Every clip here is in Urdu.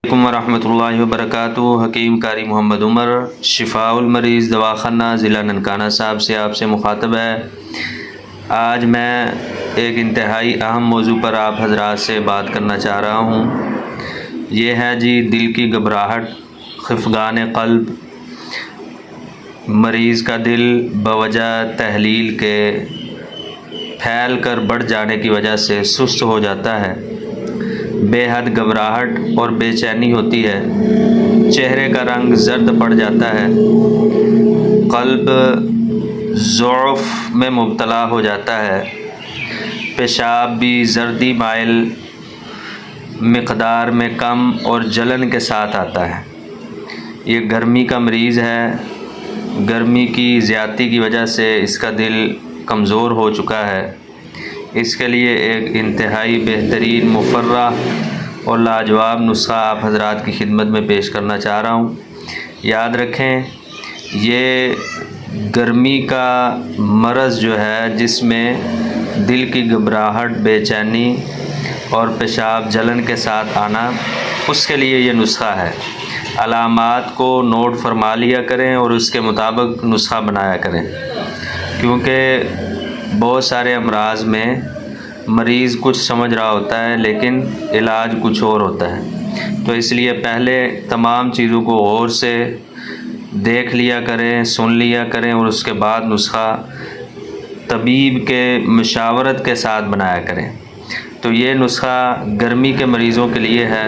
السلام ورحمۃ اللہ وبرکاتہ۔ حکیم قاری محمد عمر، شفاء المریض دواخانہ ضلع ننکانہ صاحب سے آپ سے مخاطب ہے۔ آج میں ایک انتہائی اہم موضوع پر آپ حضرات سے بات کرنا چاہ رہا ہوں۔ یہ ہے جی دل کی گھبراہٹ، خفگان قلب۔ مریض کا دل بوجہ تحلیل کے پھیل کر بڑھ جانے کی وجہ سے سست ہو جاتا ہے، بے حد گھبراہٹ اور بے چینی ہوتی ہے، چہرے کا رنگ زرد پڑ جاتا ہے، قلب ضعف میں مبتلا ہو جاتا ہے، پیشاب بھی زردی مائل مقدار میں کم اور جلن کے ساتھ آتا ہے۔ یہ گرمی کا مریض ہے، گرمی کی زیادتی کی وجہ سے اس کا دل کمزور ہو چکا ہے۔ اس کے لیے ایک انتہائی بہترین مفرح اور لاجواب نسخہ آپ حضرات کی خدمت میں پیش کرنا چاہ رہا ہوں۔ یاد رکھیں، یہ گرمی کا مرض جو ہے جس میں دل کی گھبراہٹ، بے چینی اور پیشاب جلن کے ساتھ آنا، اس کے لیے یہ نسخہ ہے۔ علامات کو نوٹ فرما لیا کریں اور اس کے مطابق نسخہ بنایا کریں، کیونکہ بہت سارے امراض میں مریض کچھ سمجھ رہا ہوتا ہے لیکن علاج کچھ اور ہوتا ہے، تو اس لیے پہلے تمام چیزوں کو غور سے دیکھ لیا کریں، سن لیا کریں اور اس کے بعد نسخہ طبیب کے مشاورت کے ساتھ بنایا کریں۔ تو یہ نسخہ گرمی کے مریضوں کے لیے ہے،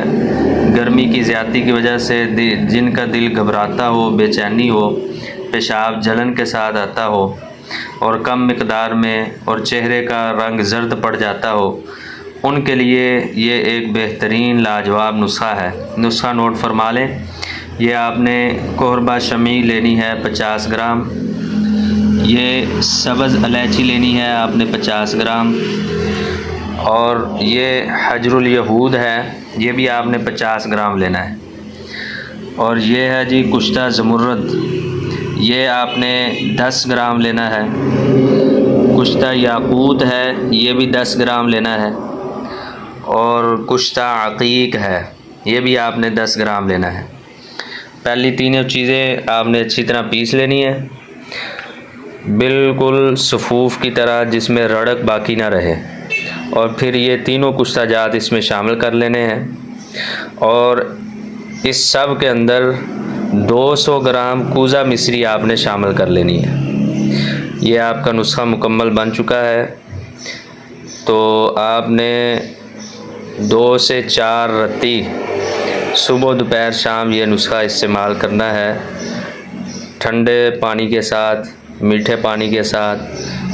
گرمی کی زیادتی کی وجہ سے جن کا دل گھبراتا ہو، بے چینی ہو، پیشاب جلن کے ساتھ آتا ہو اور کم مقدار میں اور چہرے کا رنگ زرد پڑ جاتا ہو، ان کے لیے یہ ایک بہترین لاجواب نسخہ ہے۔ نسخہ نوٹ فرما لیں۔ یہ آپ نے قہربہ شمی لینی ہے 50 گرام، یہ سبز الائچی لینی ہے آپ نے 50 گرام، اور یہ حجر الیہود ہے، یہ بھی آپ نے 50 گرام لینا ہے، اور یہ ہے جی کشتہ زمرد، یہ آپ نے 10 گرام لینا ہے۔ کشتہ یاقوت ہے، یہ بھی 10 گرام لینا ہے، اور کشتہ عقیق ہے، یہ بھی آپ نے 10 گرام لینا ہے۔ پہلی تینوں چیزیں آپ نے اچھی طرح پیس لینی ہے، بالکل صفوف کی طرح جس میں رڑک باقی نہ رہے، اور پھر یہ تینوں کشتہ جات اس میں شامل کر لینے ہیں، اور اس سب کے اندر 200 گرام کوزہ مصری آپ نے شامل کر لینی ہے۔ یہ آپ کا نسخہ مکمل بن چکا ہے۔ تو آپ نے 2 سے 4 رتی صبح دوپہر شام یہ نسخہ استعمال کرنا ہے، ٹھنڈے پانی کے ساتھ، میٹھے پانی کے ساتھ،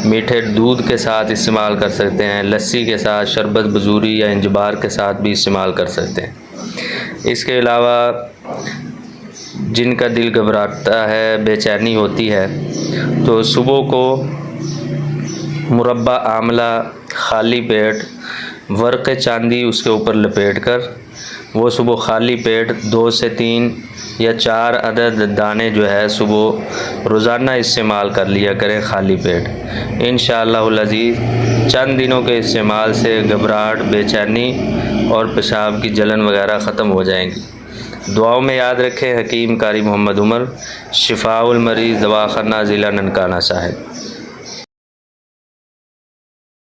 میٹھے دودھ کے ساتھ استعمال کر سکتے ہیں، لسی کے ساتھ، شربت بزوری یا انجبار کے ساتھ بھی استعمال کر سکتے ہیں۔ اس کے علاوہ جن کا دل گھبراتا ہے، بے چینی ہوتی ہے، تو صبح کو مربع آملہ خالی پیٹ ورق چاندی اس کے اوپر لپیٹ کر وہ صبح خالی پیٹ 2 سے 3 یا 4 عدد دانے جو ہے صبح روزانہ استعمال کر لیا کریں خالی پیٹ۔ انشاءاللہ العزیز چند دنوں کے استعمال سے گھبراہٹ، بے چینی اور پیشاب کی جلن وغیرہ ختم ہو جائیں گی۔ دعاؤں میں یاد رکھیں، حکیم قاری محمد عمر، شفاء المریض دواخانہ ضلع ننکانہ صاحب۔